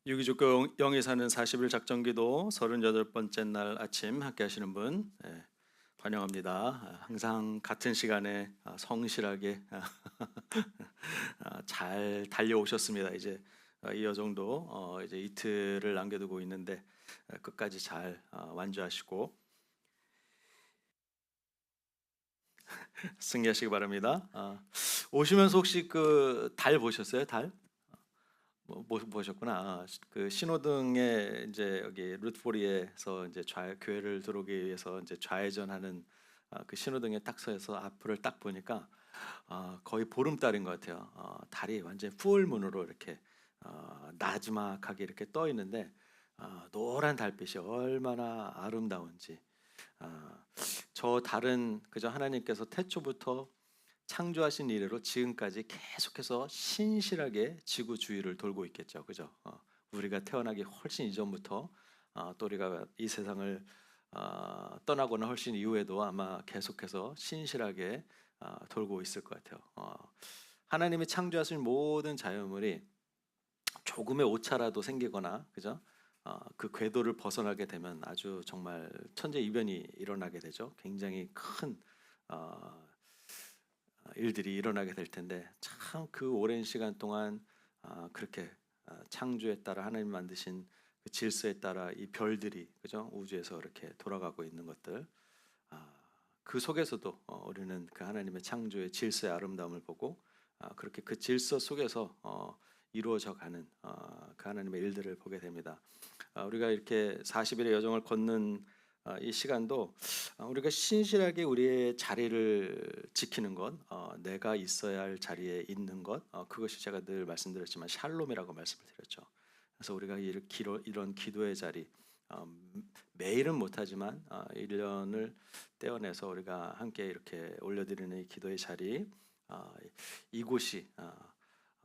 유기족과 영이 사는 40일 작정기도 38번째 날 아침 함께 하시는 분 환영합니다. 항상 같은 시간에 성실하게 잘 달려오셨습니다. 이제 이 여정도 이제 이틀을 남겨두고 있는데 끝까지 잘 완주하시고 승리하시기 바랍니다. 오시면서 혹시 그 달 보셨어요? 달? 보셨구나. 그 신호등에 이제 여기 루트포리에서 이제 교회를 들어오기 위해서 이제 좌회전하는 그 신호등에 딱 서서 앞을 딱 보니까 거의 보름달인 것 같아요. 달이 완전 풀문으로 이렇게 나지막하게 이렇게 떠 있는데 노란 달빛이 얼마나 아름다운지. 저 달은 그저 하나님께서 태초부터 창조하신 이래로 지금까지 계속해서 신실하게 지구 주위를 돌고 있겠죠, 그죠? 우리가 태어나기 훨씬 이전부터 또 우리가 이 세상을 떠나거나 훨씬 이후에도 아마 계속해서 신실하게 돌고 있을 것 같아요. 하나님이 창조하신 모든 자연물이 조금의 오차라도 생기거나, 그죠? 그 궤도를 벗어나게 되면 아주 정말 천재이변이 일어나게 되죠. 굉장히 큰 일들이 일어나게 될 텐데 참 그 오랜 시간 동안 그렇게 창조에 따라 하나님 만드신 그 질서에 따라 이 별들이 그죠 우주에서 이렇게 돌아가고 있는 것들 그 속에서도 우리는 그 하나님의 창조의 질서의 아름다움을 보고 그렇게 그 질서 속에서 이루어져 가는 그 하나님의 일들을 보게 됩니다. 우리가 이렇게 40일의 여정을 걷는 이 시간도 우리가 신실하게 우리의 자리를 지키는 것, 내가 있어야 할 자리에 있는 것, 그것이 제가 늘 말씀드렸지만 샬롬이라고 말씀을 드렸죠. 그래서 우리가 이런 기도의 자리, 매일은 못하지만 1년을 떼어내서 우리가 함께 이렇게 올려드리는 이 기도의 자리, 이곳이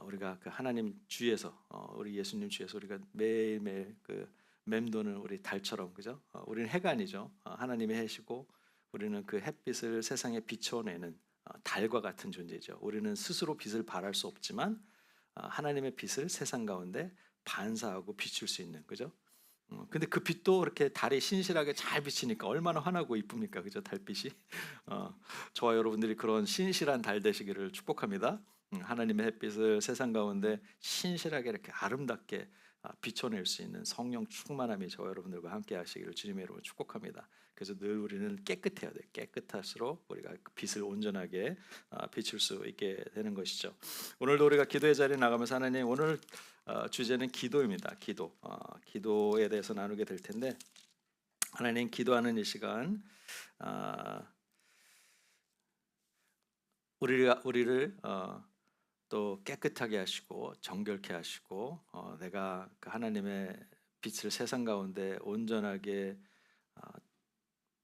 우리가 그 하나님 주에서 우리 예수님 주에서 우리가 매일매일 그 맴도는 우리 달처럼 그죠? 우리는 해가 아니죠. 하나님이 해시고 우리는 그 햇빛을 세상에 비춰내는 달과 같은 존재죠. 우리는 스스로 빛을 발할 수 없지만 하나님의 빛을 세상 가운데 반사하고 비출 수 있는 그죠? 근데 그 빛도 이렇게 달이 신실하게 잘 비치니까 얼마나 환하고 이쁩니까, 그죠? 달빛이. 저와 여러분들이 그런 신실한 달 되시기를 축복합니다. 하나님의 햇빛을 세상 가운데 신실하게 이렇게 아름답게 비춰낼 수 있는 성령 충만함이 저와 여러분들과 함께 하시기를 주님의 이름으로 축복합니다. 그래서 늘 우리는 깨끗해야 돼. 깨끗할수록 우리가 그 빛을 온전하게 비출 수 있게 되는 것이죠. 오늘도 우리가 기도의 자리에 나가면서 하나님 오늘 주제는 기도입니다. 기도에 대해서 나누게 될 텐데 하나님 기도하는 이 시간 우리를 또 깨끗하게 하시고 정결케 하시고 내가 그 하나님의 빛을 세상 가운데 온전하게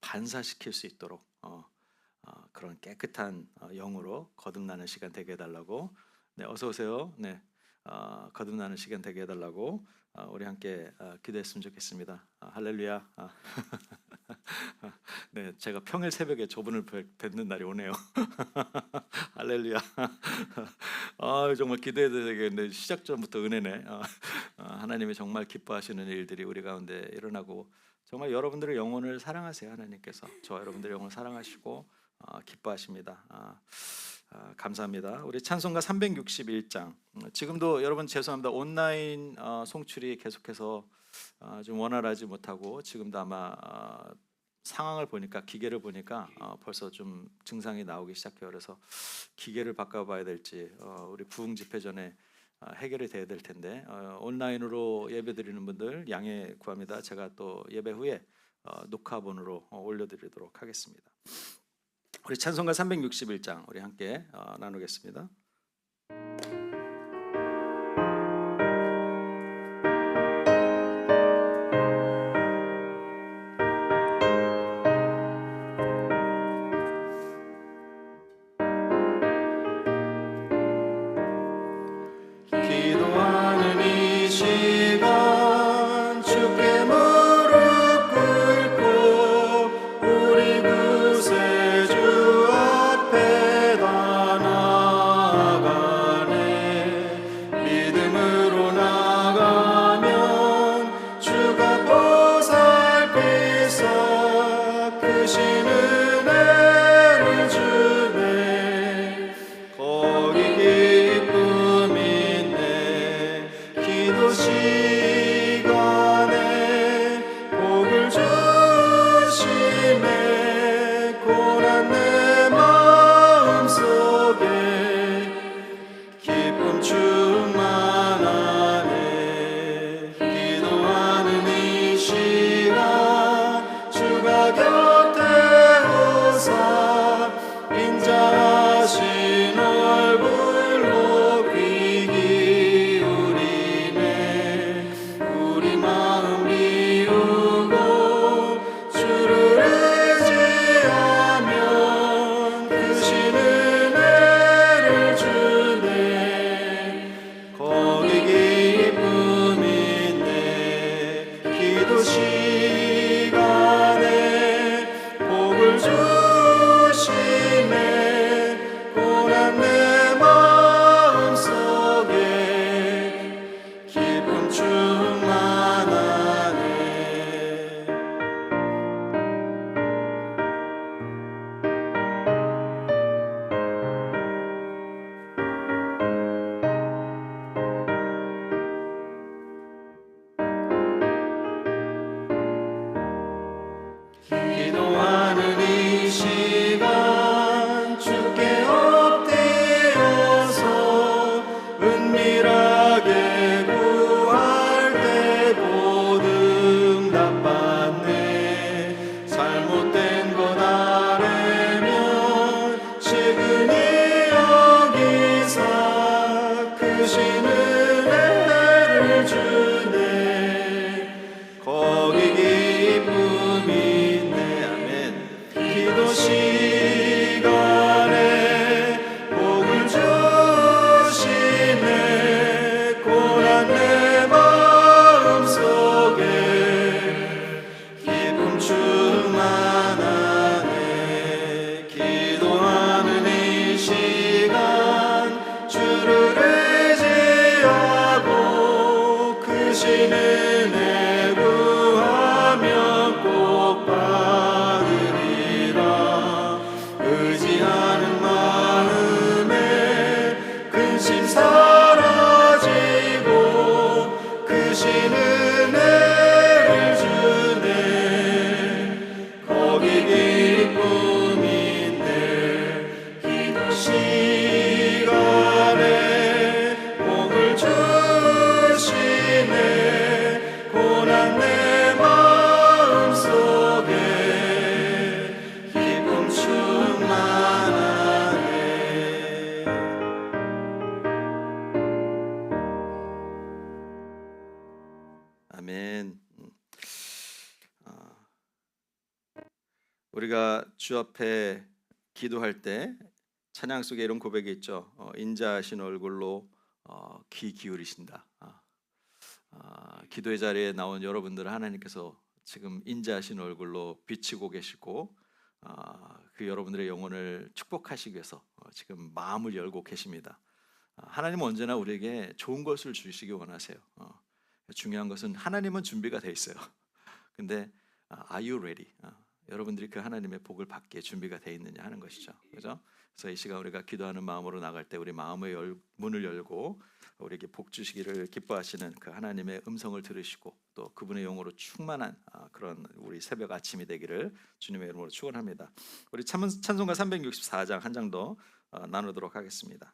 반사시킬 수 있도록 그런 깨끗한 영으로 거듭나는 시간 되게 해달라고. 네, 어서 오세요. 네, 거듭나는 시간 되게 해달라고 우리 함께 기도했으면 좋겠습니다. 할렐루야. 네, 제가 평일 새벽에 저분을 뵙는 날이 오네요. 할렐루야. 정말 기도해야 되겠는데 시작 전부터 은혜네. 하나님이 정말 기뻐하시는 일들이 우리 가운데 일어나고 정말 여러분들의 영혼을 사랑하세요. 하나님께서 저와 여러분들의 영혼을 사랑하시고 기뻐하십니다. 감사합니다. 우리 찬송가 361장 지금도 여러분 죄송합니다. 온라인 송출이 계속해서 좀 원활하지 못하고 지금도 아마 상황을 보니까 기계를 보니까 벌써 좀 증상이 나오기 시작해요. 그래서 기계를 바꿔봐야 될지 우리 부흥 집회 전에 해결이 돼야 될 텐데 온라인으로 예배드리는 분들 양해 구합니다. 제가 또 예배 후에 녹화본으로 올려드리도록 하겠습니다. 우리 찬송가 361장 우리 함께 나누겠습니다. 기도하는 이 시간 주께 무릎 꿇고 우리 구세주 앞에 다 우리가 주 앞에 기도할 때 찬양 속에 이런 고백이 있죠. 인자하신 얼굴로 귀 기울이신다. 기도의 자리에 나온 여러분들은 하나님께서 지금 인자하신 얼굴로 비치고 계시고 그 여러분들의 영혼을 축복하시기 위해서 지금 마음을 열고 계십니다. 하나님은 언제나 우리에게 좋은 것을 주시기 원하세요. 중요한 것은 하나님은 준비가 돼 있어요. 근데 are you ready? 여러분들이 그 하나님의 복을 받기에 준비가 돼 있느냐 하는 것이죠. 그죠? 그래서 이 시간 우리가 기도하는 마음으로 나갈 때 우리 마음의 문을 열고 우리에게 복 주시기를 기뻐하시는 그 하나님의 음성을 들으시고 또 그분의 영으로 충만한 그런 우리 새벽 아침이 되기를 주님의 이름으로 축원합니다. 우리 찬송가 364장 한 장 더 나누도록 하겠습니다.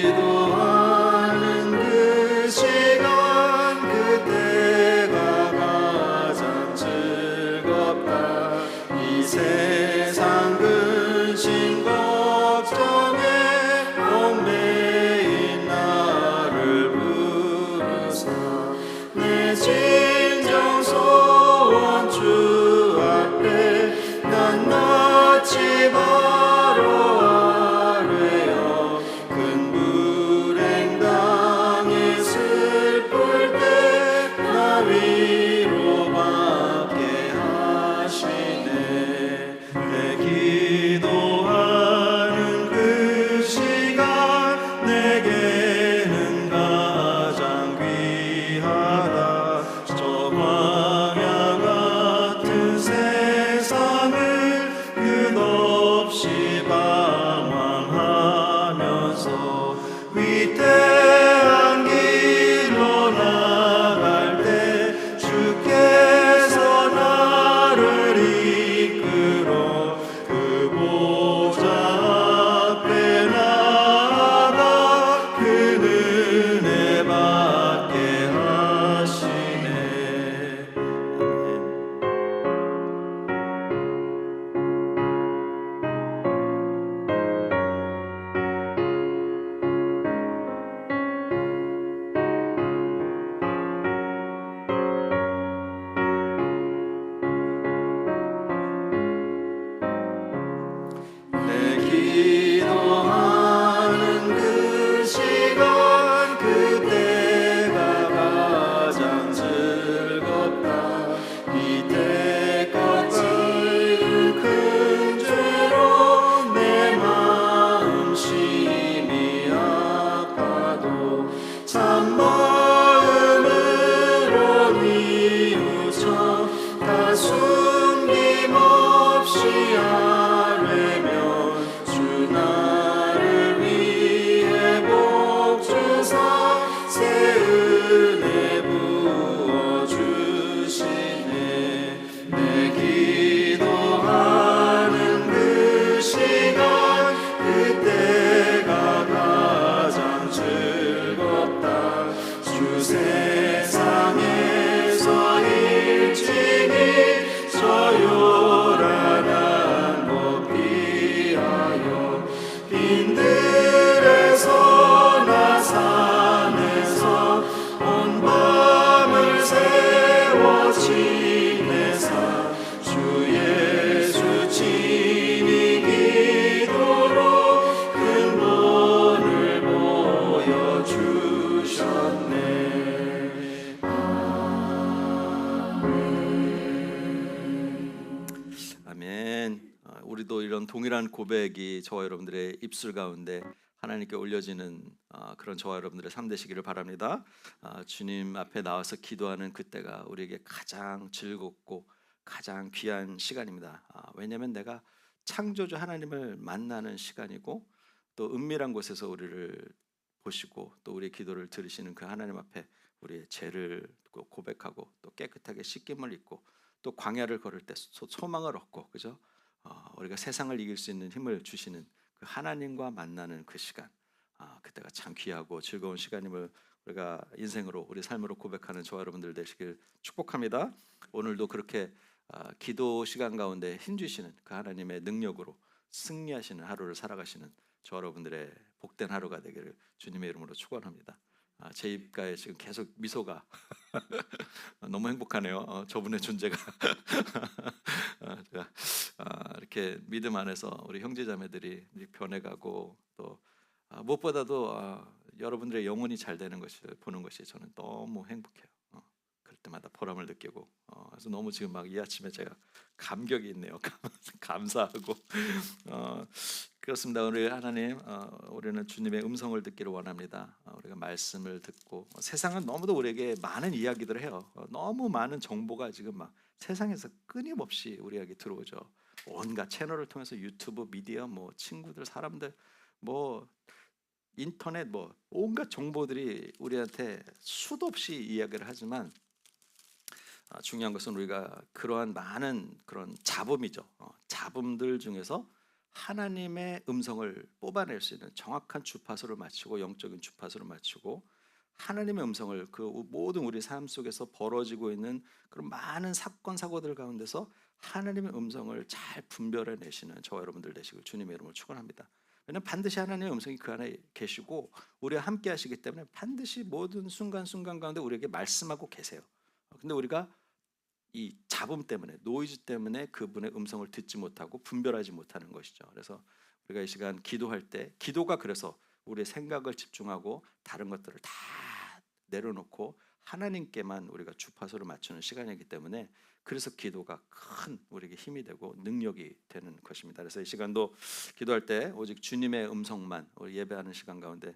기도하는 그 시간 그때가 가장 즐겁다. 이 세상 근심 걱정에 얽매인 나를 부르사 내 진정 소원 주 앞에 난 낳지 바로 위로받게 하시네. 내 기도하는 그 시간 내게는 가장 귀하다. 저 광야 같은 세상을 끝없이 방황하면서 위대한 길로 나갈 때 주께서 나를 이끌어 그 보좌 앞에 나아가 그 은혜 받게 하시네. 내 기도하는 그 시간 그때가 가장 즐겁다. 이때까지 큰 죄로 내 마음 심히 아파도 참마음으로 뉘우쳐 다 숨김없이 나를 위해 복 주사 새 은혜 부어 주시네. 내 기도하는 그 시간 그때가 가장 즐겁다. 주 세상에서 일찍이 저 요란한 곳 피하여 빈들에서 나 산에서 온 밤을 새워 지내사 주 예수 친히 기도로 큰 본을 보여주셨네. 아멘. 우리도 이런 동일한 고백이 저와 여러분들의 입술 가운데 하나님께 올려지는 그런 저와 여러분들의 삶 되시기를 바랍니다. 주님 앞에 나와서 기도하는 그때가 우리에게 가장 즐겁고 가장 귀한 시간입니다. 왜냐하면 내가 창조주 하나님을 만나는 시간이고 또 은밀한 곳에서 우리를 보시고 또 우리의 기도를 들으시는 그 하나님 앞에 우리의 죄를 고백하고 또 깨끗하게 씻김을 입고 또 광야를 걸을 때 소망을 얻고, 그죠? 우리가 세상을 이길 수 있는 힘을 주시는 그 하나님과 만나는 그 시간, 그때가 참 귀하고 즐거운 시간임을 우리가 인생으로 우리 삶으로 고백하는 저와 여러분들 되시길 축복합니다. 오늘도 그렇게 기도 시간 가운데 힘주시는 그 하나님의 능력으로 승리하시는 하루를 살아가시는 저와 여러분들의 복된 하루가 되기를 주님의 이름으로 축원합니다. 제 입가에 지금 계속 미소가 너무 행복하네요. 저분의 존재가 제가 이렇게 믿음 안에서 우리 형제자매들이 변해가고 또 무엇보다도 여러분들의 영혼이 잘 되는 것을 보는 것이 저는 너무 행복해요. 그럴 때마다 보람을 느끼고 그래서 너무 지금 막 이 아침에 제가 감격이 있네요. 감사하고 그렇습니다. 우리 하나님, 우리는 주님의 음성을 듣기를 원합니다. 우리가 말씀을 듣고 세상은 너무도 우리에게 많은 이야기들을 해요. 너무 많은 정보가 지금 막 세상에서 끊임없이 우리에게 들어오죠. 온갖 채널을 통해서 유튜브, 미디어, 뭐 친구들, 사람들, 뭐 인터넷, 뭐 온갖 정보들이 우리한테 수도 없이 이야기를 하지만 중요한 것은 우리가 그러한 많은 그런 잡음이죠. 잡음들 중에서 하나님의 음성을 뽑아낼 수 있는 정확한 주파수를 맞추고 영적인 주파수를 맞추고 하나님의 음성을 그 모든 우리 삶 속에서 벌어지고 있는 그런 많은 사건 사고들 가운데서 하나님의 음성을 잘 분별해 내시는 저와 여러분들 되시고 주님의 이름으로 축원합니다. 왜냐하면 반드시 하나님의 음성이 그 안에 계시고 우리와 함께 하시기 때문에 반드시 모든 순간순간 가운데 우리에게 말씀하고 계세요. 근데 우리가 이 잡음 때문에, 노이즈 때문에 그분의 음성을 듣지 못하고 분별하지 못하는 것이죠. 그래서 우리가 이 시간 기도할 때, 기도가 그래서 우리의 생각을 집중하고 다른 것들을 다 내려놓고 하나님께만 우리가 주파수를 맞추는 시간이기 때문에 그래서 기도가 큰 우리에게 힘이 되고 능력이 되는 것입니다. 그래서 이 시간도 기도할 때 오직 주님의 음성만, 우리 예배하는 시간 가운데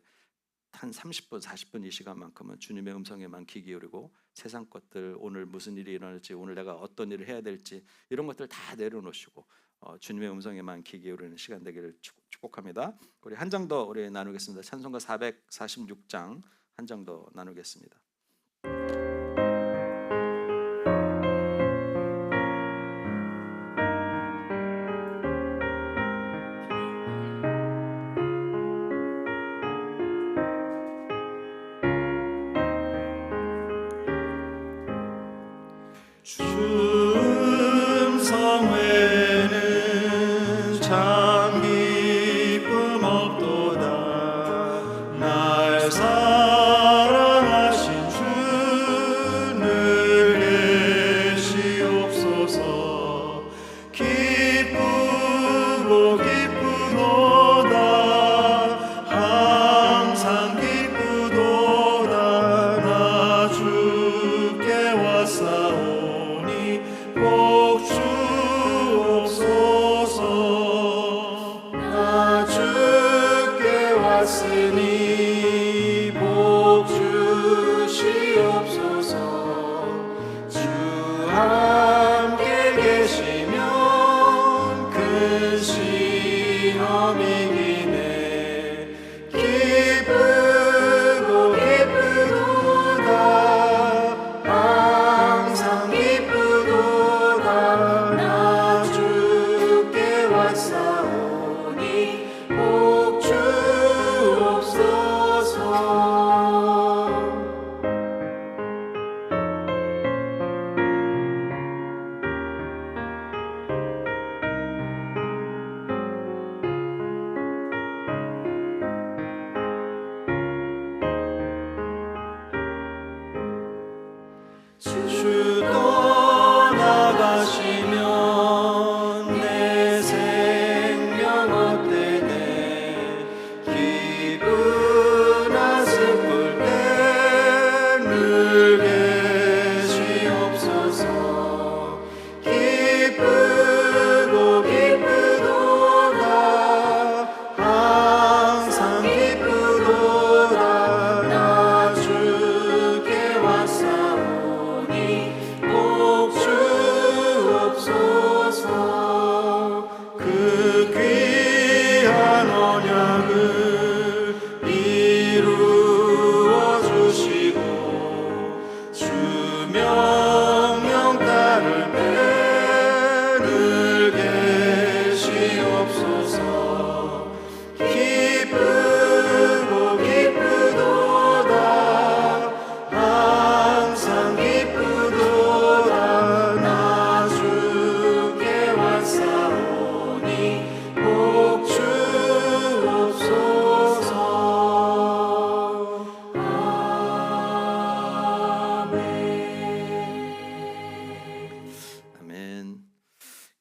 한 30분, 40분 이 시간만큼은 주님의 음성에만 귀 기울이고 세상 것들, 오늘 무슨 일이 일어날지, 오늘 내가 어떤 일을 해야 될지 이런 것들 다 내려놓으시고 주님의 음성에만 귀 기울이는 시간 되기를 축복합니다. 우리 한 장 더 우리 나누겠습니다. 찬송가 446장 한 장 더 나누겠습니다. 주 음성 외에는 참 기쁨 없도다. 날 사랑하신 주는 계시옵소서. 기쁘고 기쁘도다. 항상 기쁘도다. 나 주께 왔사오. 복 주옵소서.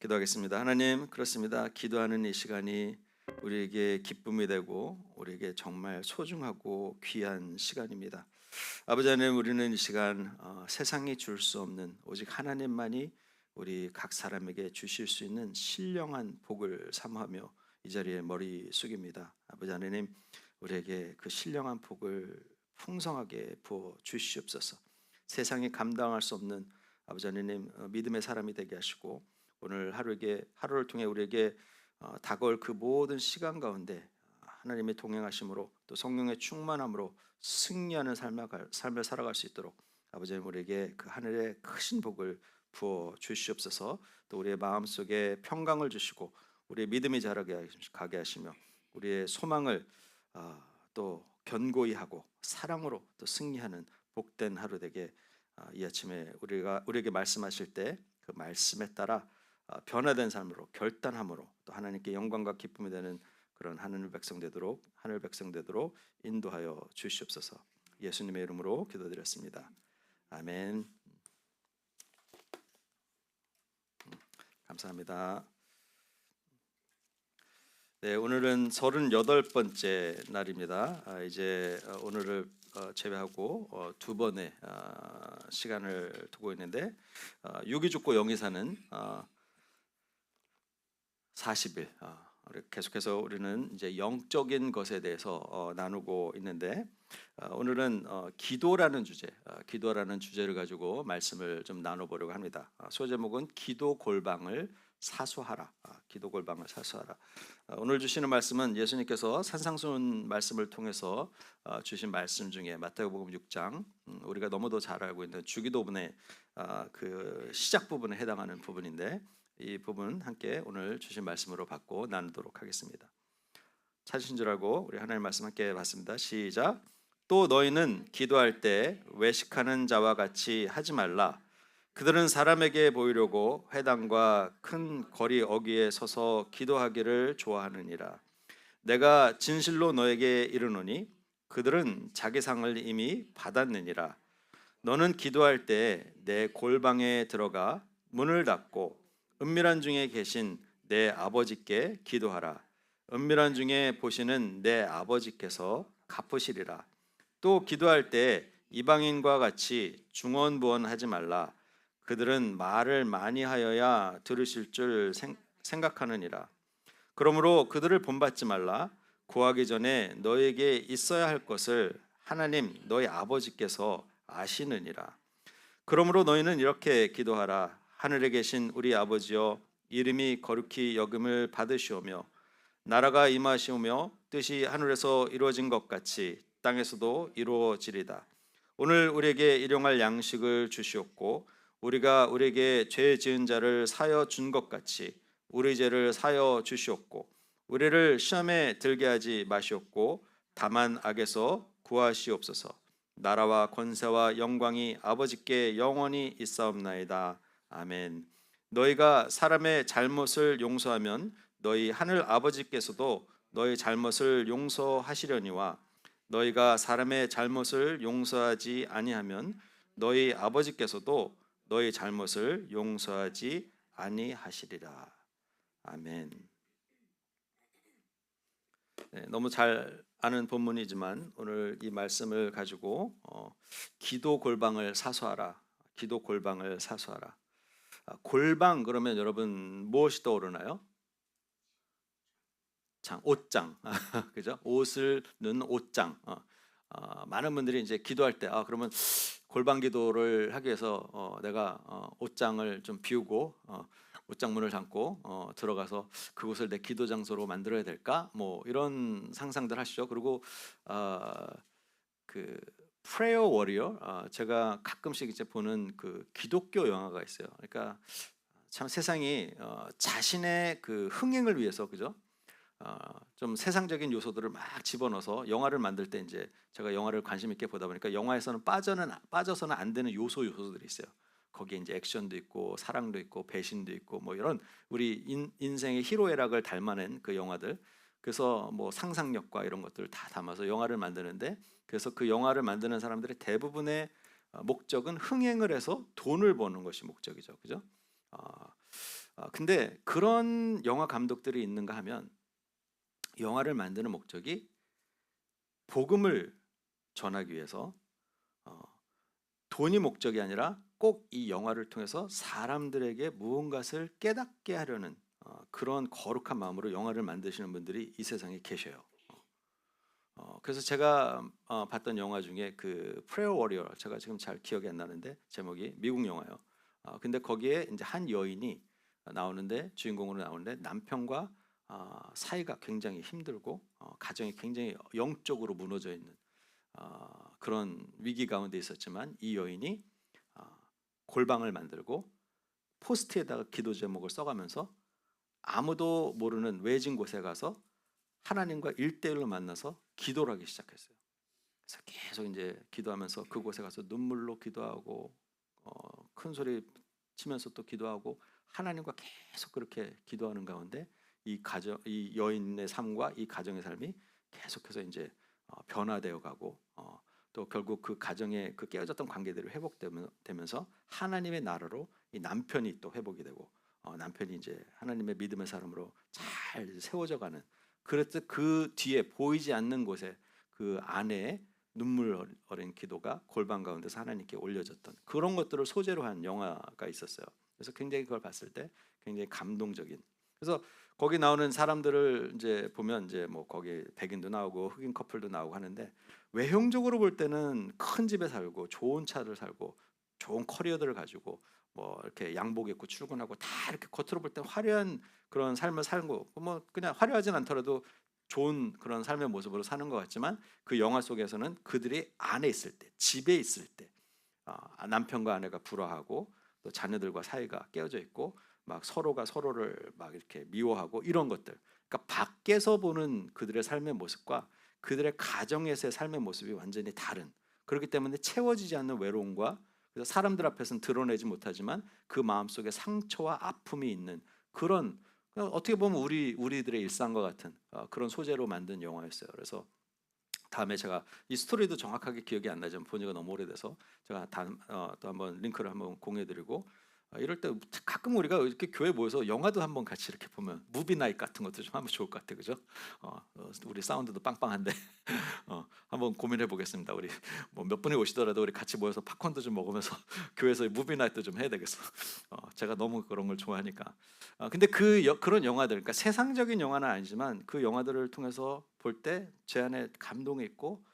기도하겠습니다. 하나님, 그렇습니다. 기도하는 이 시간이 우리에게 기쁨이 되고 우리에게 정말 소중하고 귀한 시간입니다. 아버지 하나님, 우리는 이 시간 세상이 줄 수 없는 오직 하나님만이 우리 각 사람에게 주실 수 있는 신령한 복을 사모하며 이 자리에 머리 숙입니다. 아버지 하나님, 우리에게 그 신령한 복을 풍성하게 부어 주시옵소서. 세상이 감당할 수 없는 아버지 하나님, 믿음의 사람이 되게 하시고 오늘 하루를 통해 우리에게 다가올 그 모든 시간 가운데 하나님의 동행하심으로 또 성령의 충만함으로 승리하는 삶을 살아갈 수 있도록 아버지 하나님, 우리에게 그 하늘의 크신 복을 부어 주시옵소서. 또 우리의 마음속에 평강을 주시고 우리의 믿음이 자라게 가게 하시며 우리의 소망을 또 견고히 하고 사랑으로 또 승리하는 복된 하루 되게 이 아침에 우리에게 말씀하실 때 그 말씀에 따라 변화된 삶으로 결단함으로 또 하나님께 영광과 기쁨이 되는 그런 하늘 백성 되도록 인도하여 주시옵소서. 예수님의 이름으로 기도드렸습니다. 아멘. 감사합니다. 네, 오늘은 38번째 날입니다. 이제 오늘을 제외하고 두 번의 시간을 두고 있는데 유기죽고 영이사는 40일 계속해서 우리는 이제 영적인 것에 대해서 나누고 있는데 오늘은 기도라는 주제를 가지고 말씀을 좀 나눠보려고 합니다. 소제목은 기도 골방을 사수하라. 기도 골방을 사수하라. 오늘 주시는 말씀은 예수님께서 산상수훈 말씀을 통해서 주신 말씀 중에 마태복음 6장 우리가 너무도 잘 알고 있는 주기도문의 그 시작 부분에 해당하는 부분인데 이 부분 함께 오늘 주신 말씀으로 받고 나누도록 하겠습니다. 찾으신 줄 알고 우리 하나님 말씀 함께 받습니다. 시작. 또 너희는 기도할 때 외식하는 자와 같이 하지 말라. 그들은 사람에게 보이려고 회당과 큰 거리 어귀에 서서 기도하기를 좋아하느니라. 내가 진실로 너에게 이르노니 그들은 자기 상을 이미 받았느니라. 너는 기도할 때 내 골방에 들어가 문을 닫고 은밀한 중에 계신 내 아버지께 기도하라. 은밀한 중에 보시는 내 아버지께서 갚으시리라. 또 기도할 때 이방인과 같이 중언부언하지 말라. 그들은 말을 많이 하여야 들으실 줄 생각하느니라. 그러므로 그들을 본받지 말라. 구하기 전에 너에게 있어야 할 것을 하나님 너희 아버지께서 아시느니라. 그러므로 너희는 이렇게 기도하라. 하늘에 계신 우리 아버지여, 이름이 거룩히 여김을 받으시오며 나라가 임하시오며 뜻이 하늘에서 이루어진 것 같이 땅에서도 이루어지리다. 오늘 우리에게 일용할 양식을 주시옵고 우리가 우리에게 죄 지은 자를 사여 준 것 같이 우리 죄를 사여 주시옵고 우리를 시험에 들게 하지 마시옵고 다만 악에서 구하시옵소서. 나라와 권세와 영광이 아버지께 영원히 있사옵나이다. 아멘. 너희가 사람의 잘못을 용서하면 너희 하늘 아버지께서도 너희 잘못을 용서하시려니와 너희가 사람의 잘못을 용서하지 아니하면 너희 아버지께서도 너희 잘못을 용서하지 아니하시리라. 아멘. 네, 너무 잘 아는 본문이지만 오늘 이 말씀을 가지고 기도 골방을 사수하라. 기도 골방을 사수하라. 골방 그러면 여러분 무엇이 떠오르나요? 옷장. 그죠? 옷을 넣는 옷장. 많은 분들이 이제 기도할 때 그러면 골방 기도를 하기 위해서 내가 옷장을 좀 비우고 옷장 문을 잠고 들어가서 그곳을 내 기도 장소로 만들어야 될까? 뭐 이런 상상들 하시죠. 그리고 그 프레이어 워리어 제가 가끔씩 이제 보는 그 기독교 영화가 있어요. 그러니까 참 세상이 자신의 그 흥행을 위해서 그죠? 좀 세상적인 요소들을 막 집어넣어서 영화를 만들 때 이제 제가 영화를 관심 있게 보다 보니까 영화에서는 빠져서는 안 되는 요소들이 있어요. 거기에 이제 액션도 있고 사랑도 있고 배신도 있고 뭐 이런 우리 인생의 희로애락을 닮아낸 그 영화들. 그래서 뭐 상상력과 이런 것들을 다 담아서 영화를 만드는데 그래서 그 영화를 만드는 사람들의 대부분의 목적은 흥행을 해서 돈을 버는 것이 목적이죠. 그죠? 근데 그런 영화 감독들이 있는가 하면 영화를 만드는 목적이 복음을 전하기 위해서 어, 돈이 목적이 아니라 꼭 이 영화를 통해서 사람들에게 무언가를 깨닫게 하려는 그런 거룩한 마음으로 영화를 만드시는 분들이 이 세상에 계셔요. 그래서 제가 봤던 영화 중에 그 프레어 워리어, 제가 지금 잘 기억이 안 나는데 제목이 미국 영화예요. 근데 거기에 이제 한 여인이 나오는데 주인공으로 나오는데 남편과 사이가 굉장히 힘들고 가정이 굉장히 영적으로 무너져 있는 그런 위기 가운데 있었지만 이 여인이 골방을 만들고 포스트에다가 기도 제목을 써가면서 아무도 모르는 외진 곳에 가서 하나님과 1대1로 만나서 기도를 하기 시작했어요. 그래서 계속 이제 기도하면서 그곳에 가서 눈물로 기도하고 큰 소리 치면서 또 기도하고 하나님과 계속 그렇게 기도하는 가운데 이 여인의 삶과 이 가정의 삶이 계속해서 이제 변화되어 가고 또 결국 그 가정의 그 깨어졌던 관계들이 회복되면서 하나님의 나라로 이 남편이 또 회복이 되고 남편이 이제 하나님의 믿음의 사람으로 잘 세워져 가는, 그랬듯 그 뒤에 보이지 않는 곳에 그 아내의 눈물 어린 기도가 골방 가운데서 하나님께 올려졌던 그런 것들을 소재로 한 영화가 있었어요. 그래서 굉장히 그걸 봤을 때 굉장히 감동적인. 그래서 거기 나오는 사람들을 이제 보면 이제 뭐 거기 백인도 나오고 흑인 커플도 나오고 하는데 외형적으로 볼 때는 큰 집에 살고 좋은 차를 살고 좋은 커리어들을 가지고 뭐 이렇게 양복 입고 출근하고 다 이렇게 겉으로 볼 때 화려한 그런 삶을 살고 뭐 그냥 화려하진 않더라도 좋은 그런 삶의 모습으로 사는 것 같지만 그 영화 속에서는 그들이 안에 있을 때, 집에 있을 때 남편과 아내가 불화하고 또 자녀들과 사이가 깨어져 있고 막 서로가 서로를 막 이렇게 미워하고 이런 것들. 그러니까 밖에서 보는 그들의 삶의 모습과 그들의 가정에서의 삶의 모습이 완전히 다른. 그렇기 때문에 채워지지 않는 외로움과 그래서 사람들 앞에서는 드러내지 못하지만 그 마음속에 상처와 아픔이 있는 그런, 어떻게 보면 우리들의 일상과 같은 그런 소재로 만든 영화였어요. 그래서 다음에 제가 이 스토리도 정확하게 기억이 안 나지만 본 지가 너무 오래돼서 제가 또 한번 링크를 한번 공유해드리고 이럴 때 가끔 우리가 이렇게 교회 모여서 영화도 한번 같이 이렇게 보면 무비 나잇 같은 것도 좀 하면 좋을 것 같아요, 그죠? 우리 사운드도 빵빵한데 한번 고민해 보겠습니다. 우리 뭐 몇 분이 오시더라도 우리 같이 모여서 팝콘도 좀 먹으면서 교회에서 무비 나잇도 좀 해야 되겠어. 제가 너무 그런 걸 좋아하니까. 근데 그런 영화들, 그러니까 세상적인 영화는 아니지만 그 영화들을 통해서 볼 때 제 안에 감동이 있고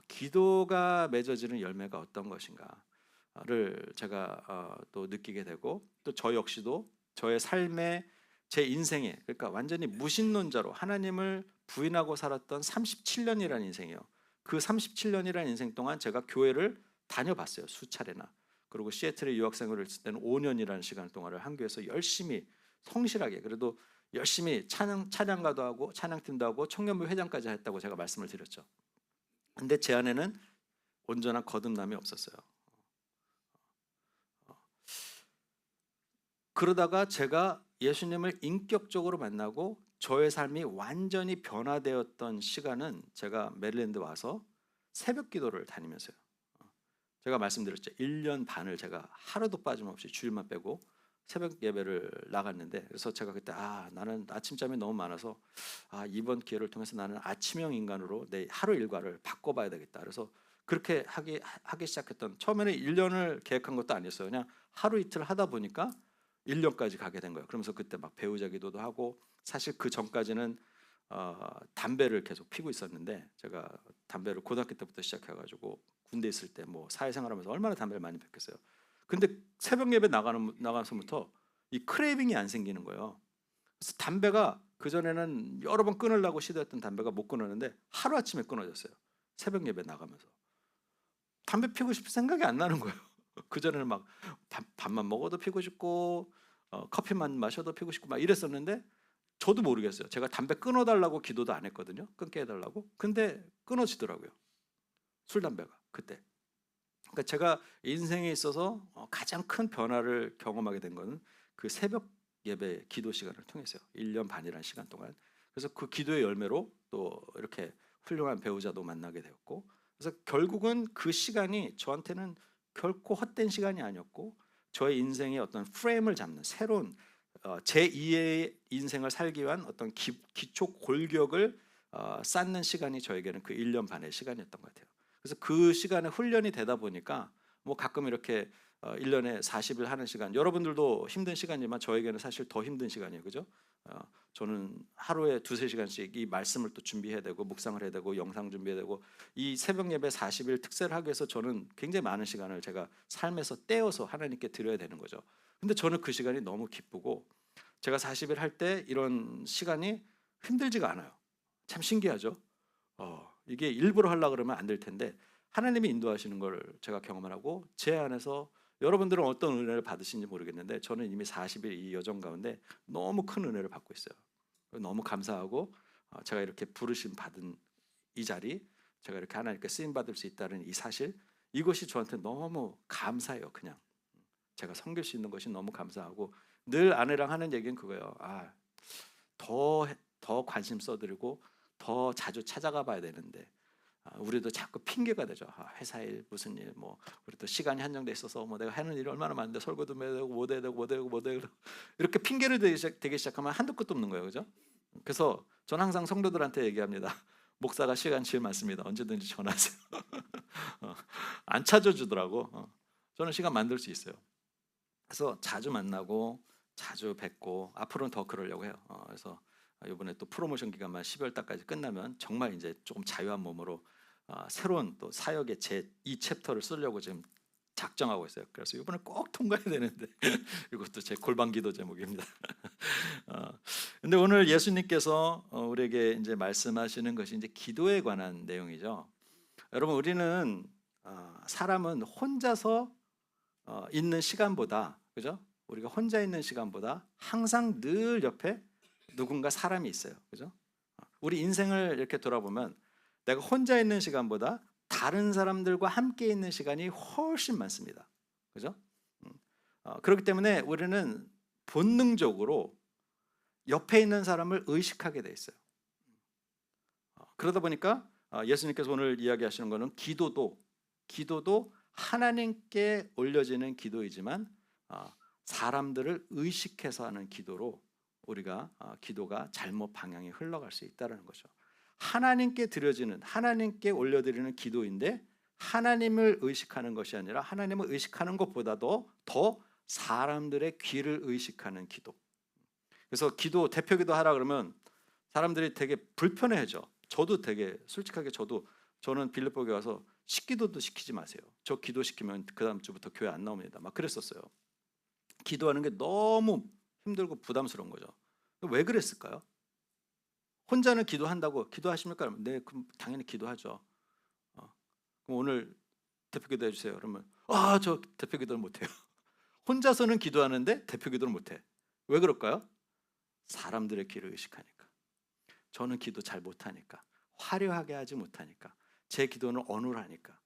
기도가 맺어지는 열매가 어떤 것인가를 제가 또 느끼게 되고 또 저 역시도 저의 삶에 제 인생에, 그러니까 완전히 무신론자로 하나님을 부인하고 살았던 37년이라는 인생이에요. 그 37년이라는 인생 동안 제가 교회를 다녀봤어요, 수차례나. 그리고 시애틀에 유학생활을 했을 때는 5년이라는 시간 동안을 한교에서 열심히 성실하게, 그래도 열심히 찬양가도 하고 찬양팀도 하고 청년부 회장까지 했다고 제가 말씀을 드렸죠. 근데 제 안에는 온전한 거듭남이 없었어요. 그러다가 제가 예수님을 인격적으로 만나고 저의 삶이 완전히 변화되었던 시간은 제가 메릴랜드 와서 새벽 기도를 다니면서요. 제가 말씀드렸죠. 1년 반을 제가 하루도 빠짐없이 주일만 빼고 새벽 예배를 나갔는데, 그래서 제가 그때 나는 아침잠이 너무 많아서 이번 기회를 통해서 나는 아침형 인간으로 내 하루 일과를 바꿔봐야 되겠다. 그래서 그렇게 하기 시작했던, 처음에는 1년을 계획한 것도 아니었어요. 그냥 하루 이틀 하다 보니까 1년까지 가게 된 거예요. 그러면서 그때 막 배우자 기도도 하고, 사실 그 전까지는 담배를 계속 피고 있었는데, 제가 담배를 고등학교 때부터 시작해가지고 군대 있을 때 뭐 사회생활하면서 얼마나 담배를 많이 폈겠어요. 근데 새벽 예배 나가서부터 이 크레이빙이 안 생기는 거예요. 그래서 담배가, 그전에는 여러 번 끊으려고 시도했던 담배가 못 끊었는데 하루아침에 끊어졌어요. 새벽 예배 나가면서 담배 피고 싶을 생각이 안 나는 거예요. 그전에는 막 밥만 먹어도 피고 싶고 커피만 마셔도 피고 싶고 막 이랬었는데, 저도 모르겠어요. 제가 담배 끊어달라고 기도도 안 했거든요, 끊게 해달라고. 근데 끊어지더라고요, 술 담배가 그때. 그러니까 제가 인생에 있어서 가장 큰 변화를 경험하게 된 거는 그 새벽 예배 기도 시간을 통해서요. 1년 반이라는 시간 동안. 그래서 그 기도의 열매로 또 이렇게 훌륭한 배우자도 만나게 되었고, 그래서 결국은 그 시간이 저한테는 결코 헛된 시간이 아니었고 저의 인생의 어떤 프레임을 잡는 새로운 제2의 인생을 살기 위한 어떤 기초 골격을 쌓는 시간이 저에게는 그 1년 반의 시간이었던 것 같아요. 그래서 그 시간에 훈련이 되다 보니까 뭐 가끔 이렇게 1년에 40일 하는 시간, 여러분들도 힘든 시간이지만 저에게는 사실 더 힘든 시간이에요. 그죠? 저는 하루에 2-3시간씩 이 말씀을 또 준비해야 되고 묵상을 해야 되고 영상 준비해야 되고 이 새벽 예배 40일 특세를 하기 위해서 저는 굉장히 많은 시간을 제가 삶에서 떼어서 하나님께 드려야 되는 거죠. 근데 저는 그 시간이 너무 기쁘고 제가 40일 할 때 이런 시간이 힘들지가 않아요. 참 신기하죠? 이게 일부러 하려고 그러면 안 될 텐데 하나님이 인도하시는 걸 제가 경험을 하고 제 안에서 여러분들은 어떤 은혜를 받으신지 모르겠는데 저는 이미 40일 이 여정 가운데 너무 큰 은혜를 받고 있어요. 너무 감사하고 제가 이렇게 부르심 받은 이 자리, 제가 이렇게 하나님께 쓰임 받을 수 있다는 이 사실, 이것이 저한테 너무 감사해요. 그냥 제가 섬길 수 있는 것이 너무 감사하고 늘 아내랑 하는 얘기는 그거예요. 더 관심 써드리고 더 자주 찾아가 봐야 되는데 우리도 자꾸 핑계가 되죠. 회사 일 무슨 일 뭐 우리 또 시간이 한정돼 있어서 뭐 내가 하는 일이 얼마나 많은데 설교도 해야 되고 못 해야 되고 이렇게 핑계를 대기 시작하면 한도 끝도 없는 거예요. 그죠? 그래서 저는 항상 성도들한테 얘기합니다. 목사가 시간 제일 많습니다. 언제든지 전화하세요. 안 찾아주더라고. 저는 시간 만들 수 있어요. 그래서 자주 만나고 자주 뵙고 앞으로는 더 그러려고 해요. 그래서 이번에 또 프로모션 기간만 12월 달까지 끝나면 정말 이제 조금 자유한 몸으로 새로운 또 사역의 제 2챕터를 쓰려고 지금 작정하고 있어요. 그래서 이번에 꼭 통과해야 되는데 이것도 제 골방 기도 제목입니다. 근데 오늘 예수님께서 우리에게 이제 말씀하시는 것이 이제 기도에 관한 내용이죠. 여러분 우리는 사람은 혼자서 있는 시간보다, 그죠? 우리가 혼자 있는 시간보다 항상 늘 옆에 누군가 사람이 있어요. 그죠? 우리 인생을 이렇게 돌아보면 내가 혼자 있는 시간보다 다른 사람들과 함께 있는 시간이 훨씬 많습니다. 그죠? 그렇기 때문에 우리는 본능적으로 옆에 있는 사람을 의식하게 돼 있어요. 그러다 보니까 예수님께서 오늘 이야기하시는 것은 기도도 하나님께 올려지는 기도이지만 사람들을 의식해서 하는 기도로 우리가 기도가 잘못 방향에 흘러갈 수 있다는 거죠. 하나님께 드려지는, 하나님께 올려드리는 기도인데 하나님을 의식하는 것이 아니라 하나님을 의식하는 것보다도 더 사람들의 귀를 의식하는 기도. 그래서 대표 기도 하라 그러면 사람들이 되게 불편해하죠. 저도 되게 솔직하게 저는 빌립보에 와서 식기도도 시키지 마세요. 저 기도시키면 그 다음 주부터 교회 안 나옵니다. 막 그랬었어요. 기도하는 게 너무 힘들고 부담스러운 거죠. 왜 그랬을까요? 혼자는 기도한다고 기도하십니까? 그러면 네, 그럼 당연히 기도하죠. 그럼 오늘 대표 기도 해주세요. 그러면 저 대표 기도를 못해요. 혼자서는 기도하는데 대표 기도를 못해. 왜 그럴까요? 사람들의 귀를 의식하니까. 저는 기도 잘 못하니까. 화려하게 하지 못하니까. 제 기도는 어눌하니까.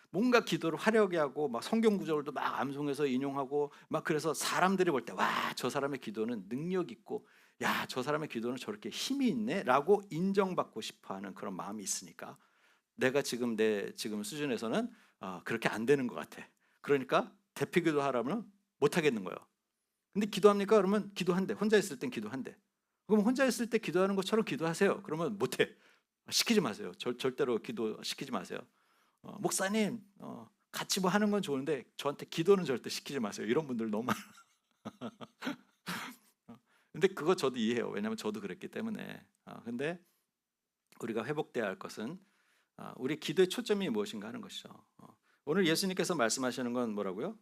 뭔가 기도를 화려하게 하고 막 성경 구절도 막 암송해서 인용하고 막 그래서 사람들이 볼 때 와, 저 사람의 기도는 능력 있고 야, 저 사람의 기도는 저렇게 힘이 있네라고 인정받고 싶어하는 그런 마음이 있으니까 내가 내 수준에서는 그렇게 안 되는 것 같아. 그러니까 대표 기도하라면 못 하겠는 거예요. 근데 기도합니까? 그러면 기도한대. 혼자 있을 땐 기도한대. 그럼 혼자 있을 때 기도하는 것처럼 기도하세요. 그러면 못해. 시키지 마세요. 절대로 기도 시키지 마세요. 목사님 같이 뭐 하는 건 좋은데 저한테 기도는 절대 시키지 마세요. 이런 분들 너무 많아. 근데 그거 저도 이해해요. 왜냐하면 저도 그랬기 때문에. 근데 우리가 회복돼야 할 것은 우리 기도의 초점이 무엇인가 하는 것이죠. 오늘 예수님께서 말씀하시는 건 뭐라고요?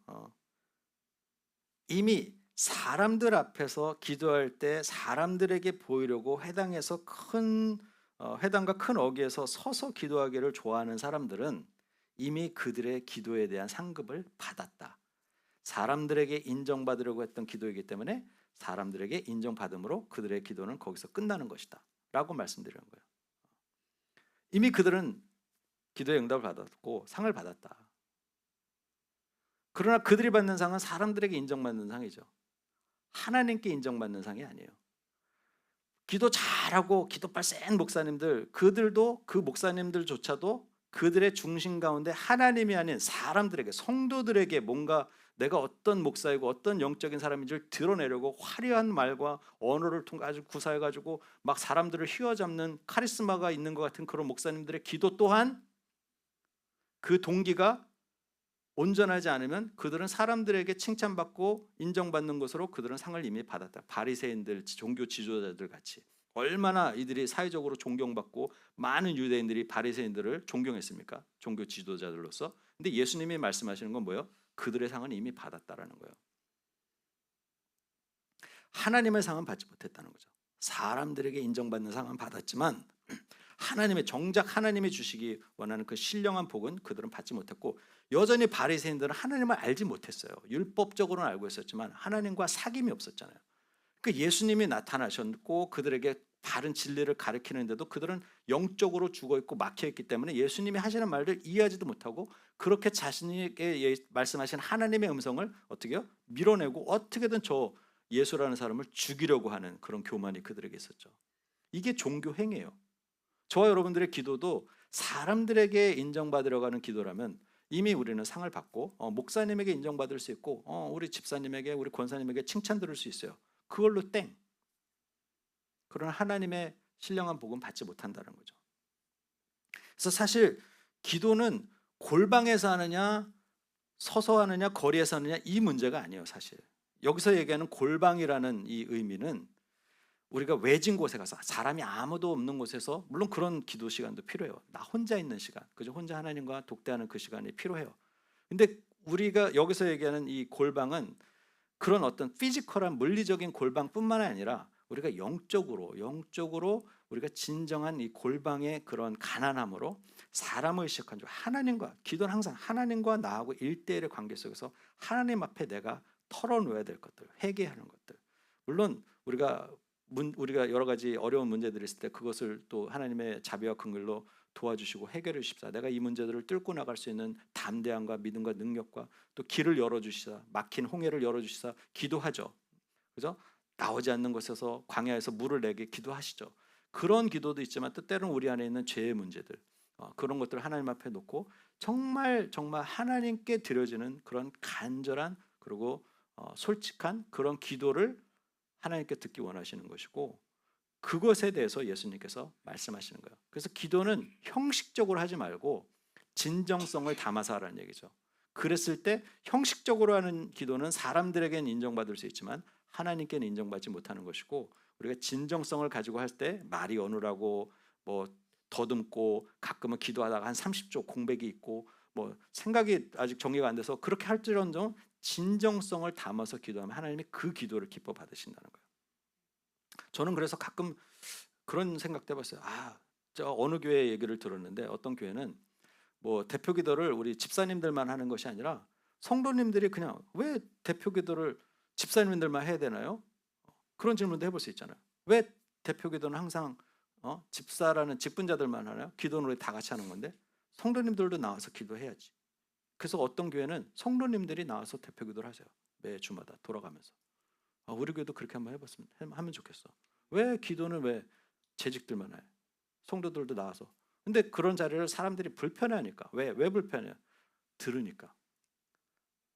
이미 사람들 앞에서 기도할 때 사람들에게 보이려고 회당과 큰 어귀에서 서서 기도하기를 좋아하는 사람들은 이미 그들의 기도에 대한 상급을 받았다. 사람들에게 인정받으려고 했던 기도이기 때문에 사람들에게 인정받음으로 그들의 기도는 거기서 끝나는 것이다 라고 말씀드리는 거예요. 이미 그들은 기도의 응답을 받았고 상을 받았다. 그러나 그들이 받는 상은 사람들에게 인정받는 상이죠. 하나님께 인정받는 상이 아니에요. 기도 잘하고 기도빨 센 목사님들, 그들도 그 목사님들조차도 그들의 중심 가운데 하나님이 아닌 사람들에게, 성도들에게 뭔가 내가 어떤 목사이고 어떤 영적인 사람인지를 드러내려고 화려한 말과 언어를 통해 아주 구사해가지고 막 사람들을 휘어잡는 카리스마가 있는 것 같은 그런 목사님들의 기도 또한 그 동기가 온전하지 않으면 그들은 사람들에게 칭찬받고 인정받는 것으로 그들은 상을 이미 받았다. 바리새인들, 종교 지도자들 같이 얼마나 이들이 사회적으로 존경받고 많은 유대인들이 바리새인들을 존경했습니까? 종교 지도자들로서. 근데 예수님이 말씀하시는 건 뭐예요? 그들의 상은 이미 받았다라는 거예요. 하나님의 상은 받지 못했다는 거죠. 사람들에게 인정받는 상은 받았지만 하나님의 정작 하나님이 주시기 원하는 그 신령한 복은 그들은 받지 못했고, 여전히 바리새인들은 하나님을 알지 못했어요. 율법적으로는 알고 있었지만 하나님과 사귐이 없었잖아요. 그 예수님이 나타나셨고 그들에게 바른 진리를 가르치는데도 그들은 영적으로 죽어있고 막혀있기 때문에 예수님이 하시는 말을 이해하지도 못하고 그렇게 자신에게 말씀하신 하나님의 음성을 어떻게 해요? 밀어내고 어떻게든 저 예수라는 사람을 죽이려고 하는 그런 교만이 그들에게 있었죠. 이게 종교 행위예요. 저와 여러분들의 기도도 사람들에게 인정받으려고 하는 기도라면 이미 우리는 상을 받고 목사님에게 인정받을 수 있고 우리 집사님에게 우리 권사님에게 칭찬 들을 수 있어요. 그걸로 땡. 그러나 하나님의 신령한 복은 받지 못한다는 거죠. 그래서 사실 기도는 골방에서 하느냐 서서 하느냐 거리에서 하느냐 이 문제가 아니에요. 사실 여기서 얘기하는 골방이라는 이 의미는 우리가 외진 곳에 가서 사람이 아무도 없는 곳에서, 물론 그런 기도 시간도 필요해요. 나 혼자 있는 시간, 그죠? 혼자 하나님과 독대하는 그 시간이 필요해요. 근데 우리가 여기서 얘기하는 이 골방은 그런 어떤 피지컬한 물리적인 골방뿐만 아니라 우리가 영적으로 우리가 진정한 이 골방의 그런 가난함으로 사람을 의식한 줄, 하나님과 기도는 항상 하나님과 나하고 1대1의 관계 속에서 하나님 앞에 내가 털어놓아야 될 것들, 회개하는 것들. 물론 우리가 여러 가지 어려운 문제들이 있을 때 그것을 또 하나님의 자비와 긍휼로 도와주시고 해결해 주십사. 내가 이 문제들을 뚫고 나갈 수 있는 담대함과 믿음과 능력과 또 길을 열어주시사, 막힌 홍해를 열어주시사 기도하죠. 그죠? 나오지 않는 곳에서 광야에서 물을 내게 기도하시죠. 그런 기도도 있지만 때때로는 우리 안에 있는 죄의 문제들, 그런 것들을 하나님 앞에 놓고 정말 하나님께 드려지는 그런 간절한 그리고 솔직한 그런 기도를 하나님께 듣기 원하시는 것이고, 그것에 대해서 예수님께서 말씀하시는 거예요. 그래서 기도는 형식적으로 하지 말고 진정성을 담아서 하라는 얘기죠. 그랬을 때 형식적으로 하는 기도는 사람들에게는 인정받을 수 있지만 하나님께는 인정받지 못하는 것이고, 우리가 진정성을 가지고 할 때 말이 어눌하고 뭐 더듬고 가끔은 기도하다가 한 30초 공백이 있고 뭐 생각이 아직 정리가 안 돼서 그렇게 할지언정 진정성을 담아서 기도하면 하나님이 그 기도를 기뻐 받으신다는 거예요. 저는 그래서 가끔 그런 생각도 해봤어요. 저 어느 교회 얘기를 들었는데 어떤 교회는 뭐 대표 기도를 우리 집사님들만 하는 것이 아니라 성도님들이 그냥 왜 대표 기도를 집사님들만 해야 되나요? 그런 질문도 해볼 수 있잖아요. 왜 대표 기도는 항상 집사라는 직분자들만 하나요? 기도는 우리 다 같이 하는 건데 성도님들도 나와서 기도해야지. 그래서 어떤 교회는 성도님들이 나와서 대표 기도를 하세요. 매 주마다 돌아가면서. 우리 교회도 그렇게 한번 하면 좋겠어. 왜 기도는 왜 재직들만 해? 성도들도 나와서. 근데 그런 자리를 사람들이 불편해하니까. 왜 불편해요? 들으니까.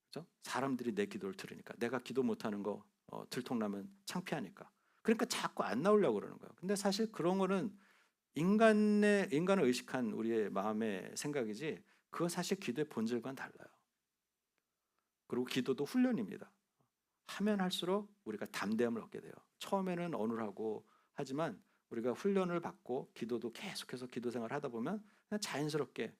그죠? 사람들이 내 기도를 들으니까. 내가 기도 못하는 거 들통나면 창피하니까. 그러니까 자꾸 안 나오려고 그러는 거예요. 근데 사실 그런 거는 인간을 의식한 우리의 마음의 생각이지, 그건 사실 기도의 본질과는 달라요. 그리고 기도도 훈련입니다. 하면 할수록 우리가 담대함을 얻게 돼요. 처음에는 어눌하고 하지만 우리가 훈련을 받고 기도도 계속해서 기도 생활을 하다 보면 그냥 자연스럽게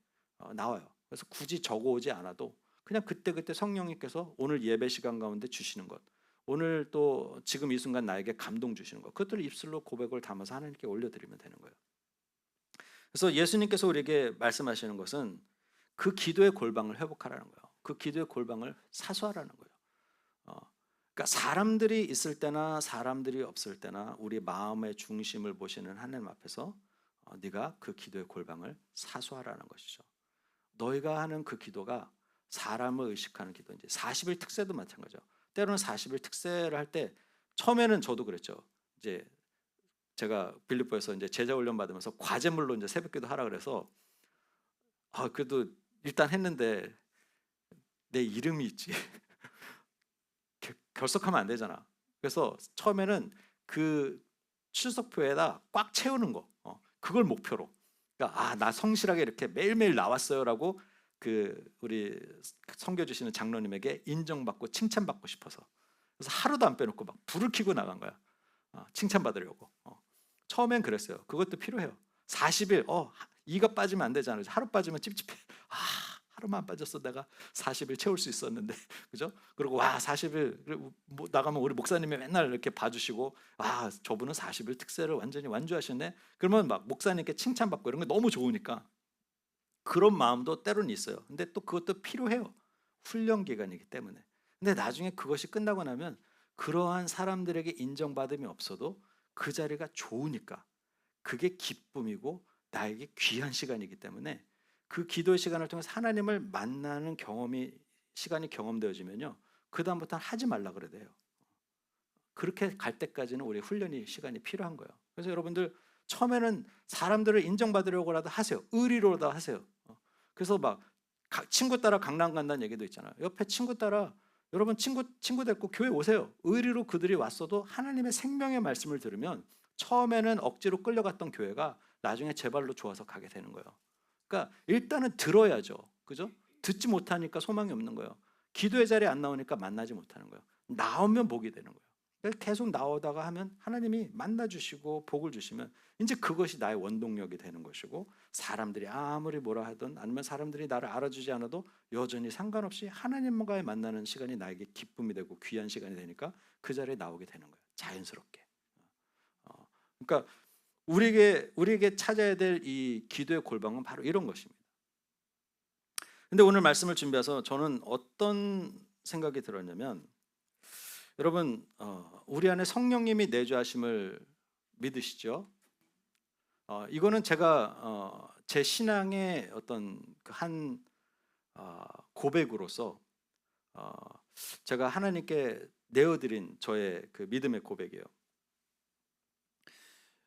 나와요. 그래서 굳이 적어오지 않아도 그냥 그때 성령님께서 오늘 예배 시간 가운데 주시는 것, 오늘 또 지금 이 순간 나에게 감동 주시는 것, 그것들을 입술로 고백을 담아서 하나님께 올려드리면 되는 거예요. 그래서 예수님께서 우리에게 말씀하시는 것은 그 기도의 골방을 회복하라는 거예요. 그 기도의 골방을 사수하라는 거예요. 그러니까 사람들이 있을 때나 사람들이 없을 때나 우리 마음의 중심을 보시는 하나님 앞에서 네가 그 기도의 골방을 사수하라는 것이죠. 너희가 하는 그 기도가 사람을 의식하는 기도인지, 40일 특세도 마찬가지죠. 때로는 40일 특세를 할 때 처음에는 저도 그랬죠. 이제 제가 빌립보에서 이제 제자 훈련 받으면서 과제물로 이제 새벽기도 하라 그래서 그래도 일단 했는데 내 이름이 있지. 결석하면 안 되잖아. 그래서 처음에는 그 출석표에다 꽉 채우는 거, 그걸 목표로. 그러니까 나 성실하게 이렇게 매일매일 나왔어요라고 그 우리 섬겨주시는 장로님에게 인정받고 칭찬받고 싶어서. 그래서 하루도 안 빼놓고 막 불을 켜고 나간 거야. 칭찬받으려고. 처음엔 그랬어요. 그것도 필요해요. 40일, 2가 빠지면 안 되잖아요. 하루 빠지면 찝찝해. 하루만 빠졌어 내가 40일 채울 수 있었는데, 그죠? 그리고 40일 나가면 우리 목사님이 맨날 이렇게 봐주시고, 저분은 40일 특세를 완전히 완주하셨네. 그러면 막 목사님께 칭찬받고 이런 게 너무 좋으니까 그런 마음도 때로는 있어요. 근데 또 그것도 필요해요. 훈련 기간이기 때문에. 근데 나중에 그것이 끝나고 나면 그러한 사람들에게 인정받음이 없어도 그 자리가 좋으니까 그게 기쁨이고 나에게 귀한 시간이기 때문에 그 기도의 시간을 통해서 하나님을 만나는 시간이 경험되어지면요, 그 다음부터는 하지 말라 그래야 돼요. 그렇게 갈 때까지는 우리 훈련이 시간이 필요한 거예요. 그래서 여러분들 처음에는 사람들을 인정받으려고라도 하세요. 의리로라도 하세요. 그래서 막 친구 따라 강남 간다는 얘기도 있잖아요. 옆에 친구 따라 여러분 친구 데리고 교회 오세요. 의리로 그들이 왔어도 하나님의 생명의 말씀을 들으면 처음에는 억지로 끌려갔던 교회가 나중에 제 발로 좋아서 가게 되는 거예요. 그러니까 일단은 들어야죠. 그죠? 듣지 못하니까 소망이 없는 거예요. 기도의 자리에 안 나오니까 만나지 못하는 거예요. 나오면 복이 되는 거예요. 계속 나오다가 하면 하나님이 만나주시고 복을 주시면 이제 그것이 나의 원동력이 되는 것이고, 사람들이 아무리 뭐라 하든 아니면 사람들이 나를 알아주지 않아도 여전히 상관없이 하나님과의 만나는 시간이 나에게 기쁨이 되고 귀한 시간이 되니까 그 자리에 나오게 되는 거예요. 자연스럽게. 그러니까 우리에게 찾아야 될 이 기도의 골방은 바로 이런 것입니다. 근데 오늘 말씀을 준비해서 저는 어떤 생각이 들었냐면, 여러분 우리 안에 성령님이 내주하심을 믿으시죠? 이거는 제가 제 신앙의 어떤 한 고백으로서 제가 하나님께 내어드린 저의 그 믿음의 고백이에요.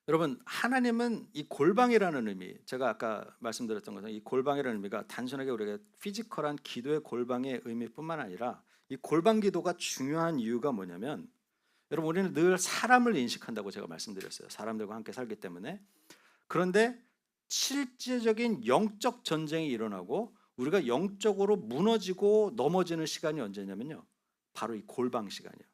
여러분, 하나님은 이 골방이라는 의미, 제가 아까 말씀드렸던 것은 이 골방이라는 의미가 단순하게 우리가 피지컬한 기도의 골방의 의미뿐만 아니라, 이 골방 기도가 중요한 이유가 뭐냐면, 여러분 우리는 늘 사람을 인식한다고 제가 말씀드렸어요. 사람들과 함께 살기 때문에. 그런데 실제적인 영적 전쟁이 일어나고 우리가 영적으로 무너지고 넘어지는 시간이 언제냐면요, 바로 이 골방 시간이에요.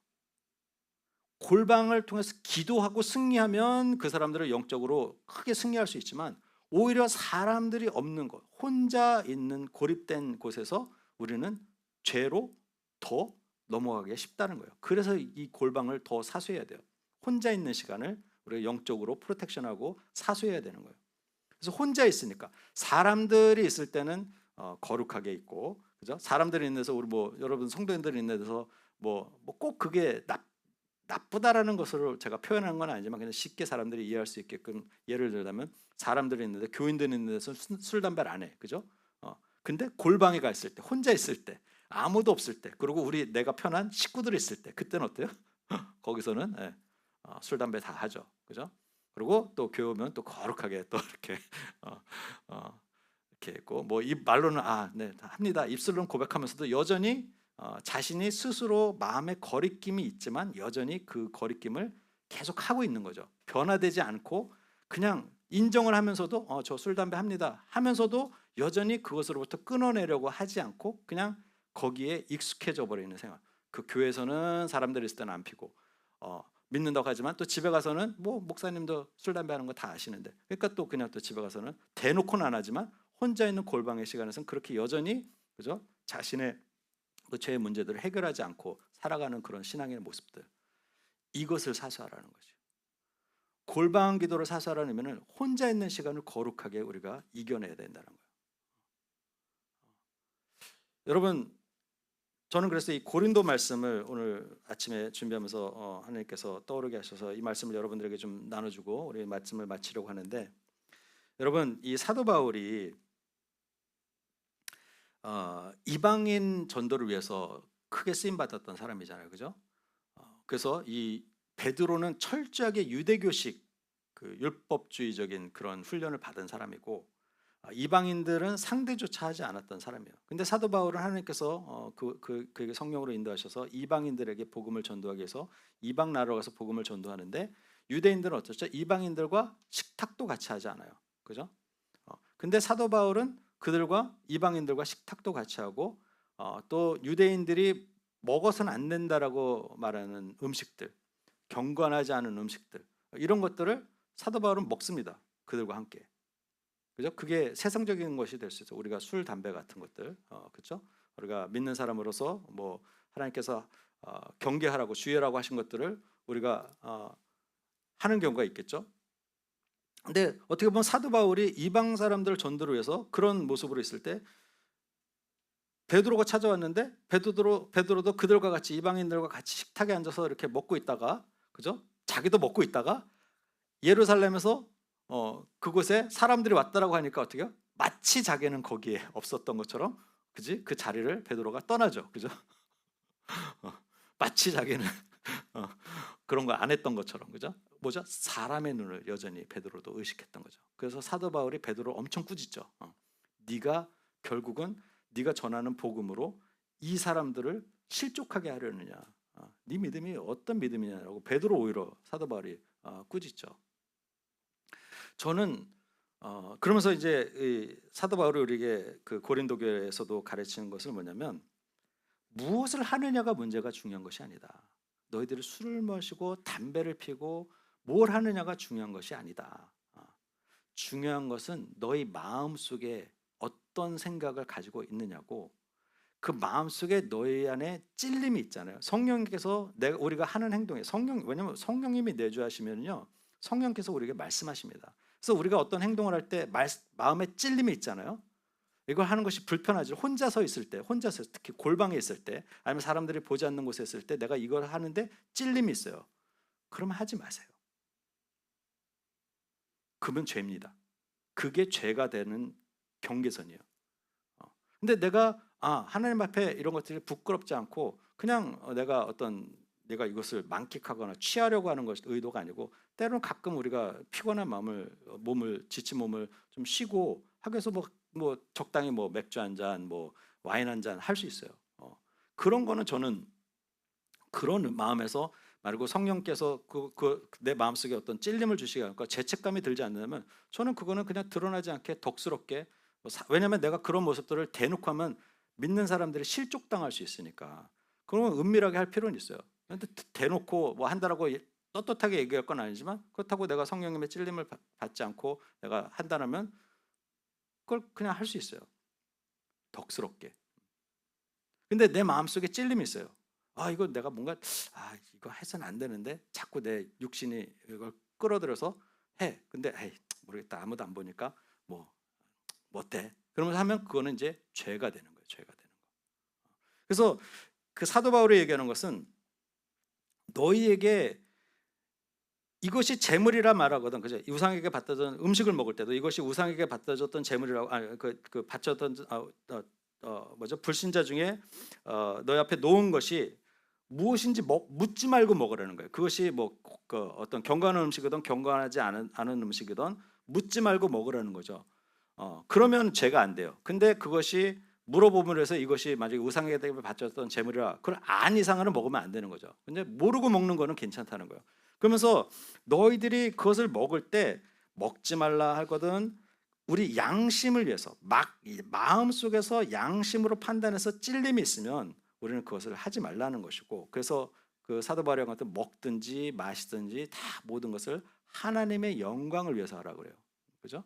골방을 통해서 기도하고 승리하면 그 사람들을 영적으로 크게 승리할 수 있지만, 오히려 사람들이 없는 곳, 혼자 있는 고립된 곳에서 우리는 죄로 더 넘어가기 쉽다는 거예요. 그래서 이 골방을 더 사수해야 돼요. 혼자 있는 시간을 우리가 영적으로 프로텍션하고 사수해야 되는 거예요. 그래서 혼자 있으니까, 사람들이 있을 때는 거룩하게 있고, 그죠? 사람들이 있는 데서 우리 여러분 성도님들이 있는 데서 꼭 그게 나쁘다라는 것으로 제가 표현한 건 아니지만 그냥 쉽게 사람들이 이해할 수 있게끔 예를 들자면, 사람들이 있는데 교인들이 있는 데서 술 담배를 안 해, 그죠? 근데 골방에 가 있을 때, 혼자 있을 때, 아무도 없을 때, 그리고 내가 편한 식구들이 있을 때, 그때는 어때요? 거기서는 술 담배 다 하죠, 그죠? 그리고 또 교회 오면 또 거룩하게 또 이렇게 이렇게 있고, 입 말로는 네, 다 합니다, 입술로는 고백하면서도 여전히 자신이 스스로 마음에 거리낌이 있지만 여전히 그 거리낌을 계속 하고 있는 거죠. 변화되지 않고 그냥 인정을 하면서도 저 술 담배 합니다 하면서도 여전히 그것으로부터 끊어내려고 하지 않고 그냥 거기에 익숙해져 버리는 생활. 그 교회에서는 사람들이 있을 때는 안 피고 믿는다고 하지만 또 집에 가서는 목사님도 술 담배 하는 거 다 아시는데, 그러니까 또 그냥 또 집에 가서는 대놓고는 안 하지만 혼자 있는 골방의 시간에서는 그렇게 여전히, 그죠? 자신의 그 죄의 문제들을 해결하지 않고 살아가는 그런 신앙의 모습들, 이것을 사수하라는 거죠. 골방 기도를 사수하라는 의미는 혼자 있는 시간을 거룩하게 우리가 이겨내야 된다는 거예요. 여러분, 저는 그래서 이 고린도 말씀을 오늘 아침에 준비하면서 하나님께서 떠오르게 하셔서 이 말씀을 여러분들에게 좀 나눠주고 우리 말씀을 마치려고 하는데, 여러분 이 사도 바울이 이방인 전도를 위해서 크게 쓰임 받았던 사람이잖아요, 그죠? 그래서 이 베드로는 철저하게 유대교식 그 율법주의적인 그런 훈련을 받은 사람이고, 이방인들은 상대조차 하지 않았던 사람이에요. 근데 사도 바울은 하나님께서 그에게 성령으로 인도하셔서 이방인들에게 복음을 전도하기 위해서 이방 나라로 가서 복음을 전도하는데 유대인들은 어떻죠? 이방인들과 식탁도 같이 하지 않아요. 그죠? 근데 사도 바울은 그들과 이방인들과 식탁도 같이 하고 또 유대인들이 먹어서는 안 된다라고 말하는 음식들, 경건하지 않은 음식들, 이런 것들을 사도 바울은 먹습니다. 그들과 함께. 그죠? 그게 세상적인 것이 될 수 있어요. 우리가 술, 담배 같은 것들, 그렇죠? 우리가 믿는 사람으로서 뭐 하나님께서 경계하라고 주의하라고 하신 것들을 우리가 하는 경우가 있겠죠. 근데 어떻게 보면 사도 바울이 이방 사람들 전도를 위해서 그런 모습으로 있을 때 베드로가 찾아왔는데 베드로도 그들과 같이 이방인들과 같이 식탁에 앉아서 이렇게 먹고 있다가, 그죠? 자기도 먹고 있다가 예루살렘에서 그곳에 사람들이 왔다라고 하니까 어떻게요? 마치 자기는 거기에 없었던 것처럼, 그지? 그 자리를 베드로가 떠나죠, 그죠? 마치 자기는 그런 거 안 했던 것처럼, 그죠? 뭐죠? 사람의 눈을 여전히 베드로도 의식했던 거죠. 그래서 사도 바울이 베드로 엄청 꾸짖죠. 네가 결국은 네가 전하는 복음으로 이 사람들을 실족하게 하려느냐? 네 믿음이 어떤 믿음이냐라고 베드로 오히려 사도 바울이 꾸짖죠. 저는 그러면서 이제 이 사도 바울이 우리에게 그 고린도 교회에서도 가르치는 것은 뭐냐면 무엇을 하느냐가 문제가 중요한 것이 아니다. 너희들이 술을 마시고 담배를 피고 뭘 하느냐가 중요한 것이 아니다. 중요한 것은 너희 마음속에 어떤 생각을 가지고 있느냐고, 그 마음속에 너희 안에 찔림이 있잖아요. 성령께서 우리가 하는 행동에 왜냐하면 성령님이 내주하시면요, 성령께서 우리에게 말씀하십니다. 그래서 우리가 어떤 행동을 할 때 마음에 찔림이 있잖아요. 이걸 하는 것이 불편하지. 혼자서 있을 때, 특히 골방에 있을 때, 아니면 사람들이 보지 않는 곳에 있을 때 내가 이걸 하는데 찔림이 있어요. 그러면 하지 마세요. 그러면 죄입니다. 그게 죄가 되는 경계선이에요. 근데 내가 하나님 앞에 이런 것들이 부끄럽지 않고 그냥 내가 이것을 만끽하거나 취하려고 하는 것이 의도가 아니고, 때로는 가끔 우리가 피곤한 지친 몸을 좀 쉬고 하기 위해서 뭐 적당히 뭐 맥주 한 잔, 뭐 와인 한 잔 할 수 있어요. 그런 거는 저는 그런 마음에서 말고 성령께서 내 마음속에 어떤 찔림을 주시지 않고 죄책감이 들지 않는다면 저는 그거는 그냥 드러나지 않게 덕스럽게, 왜냐하면 내가 그런 모습들을 대놓고 하면 믿는 사람들이 실족당할 수 있으니까 그러면 은밀하게 할 필요는 있어요. 근데 대놓고 뭐 한다라고 떳떳하게 얘기할 건 아니지만, 그렇다고 내가 성령님의 찔림을 받지 않고 내가 한다면 그걸 그냥 할 수 있어요. 덕스럽게. 근데 내 마음속에 찔림이 있어요. 이거 내가 뭔가 이거 해서는 안 되는데 자꾸 내 육신이 이걸 끌어들여서 해. 근데 모르겠다. 아무도 안 보니까 뭐 어때? 그러면서 하면 그거는 이제 죄가 되는 거예요. 죄가 되는 거. 그래서 그 사도 바울이 얘기하는 것은 너희에게 이것이 재물이라 말하거든, 그죠? 우상에게 받쳐졌던 음식을 먹을 때도 이것이 우상에게 받쳐졌던 재물이라고, 받쳐졌던 불신자 중에 너희 앞에 놓은 것이 무엇인지 묻지 말고 먹으라는 거예요. 그것이 어떤 경건한 음식이든 경건하지 않은 음식이든 묻지 말고 먹으라는 거죠. 그러면 죄가 안 돼요. 근데 그것이 물어보면 해서 이것이 만약에 우상에게 바쳤던 재물이라 그걸 안 이상은 먹으면 안 되는 거죠. 근데 모르고 먹는 거는 괜찮다는 거예요. 그러면서 너희들이 그것을 먹을 때 먹지 말라 하거든 우리 양심을 위해서 마음속에서 양심으로 판단해서 찔림이 있으면 우리는 그것을 하지 말라는 것이고, 그래서 그 사도 바울의 같은 먹든지 마시든지 다 모든 것을 하나님의 영광을 위해서 하라고 그래요. 그죠?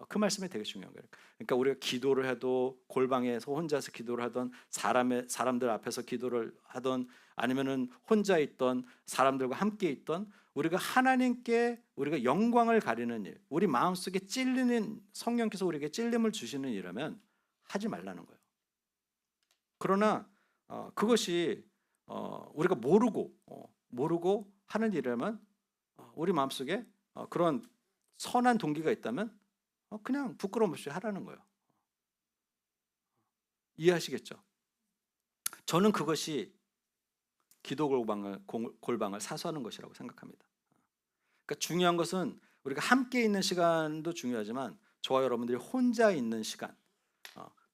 그 말씀이 되게 중요한 거예요. 그러니까 우리가 기도를 해도 골방에서 혼자서 기도를 하던 사람들 앞에서 기도를 하던 아니면은 혼자 있던 사람들과 함께 있던 우리가 하나님께 우리가 영광을 가리는 일, 우리 마음속에 찔리는 성령께서 우리에게 찔림을 주시는 일이라면 하지 말라는 거예요. 그러나 그것이 우리가 모르고 하는 일이라면 우리 마음속에 그런 선한 동기가 있다면 그냥 부끄러움 없이 하라는 거예요. 이해하시겠죠? 저는 그것이 기도 골방을 사수하는 것이라고 생각합니다. 그러니까 중요한 것은 우리가 함께 있는 시간도 중요하지만 저와 여러분들이 혼자 있는 시간,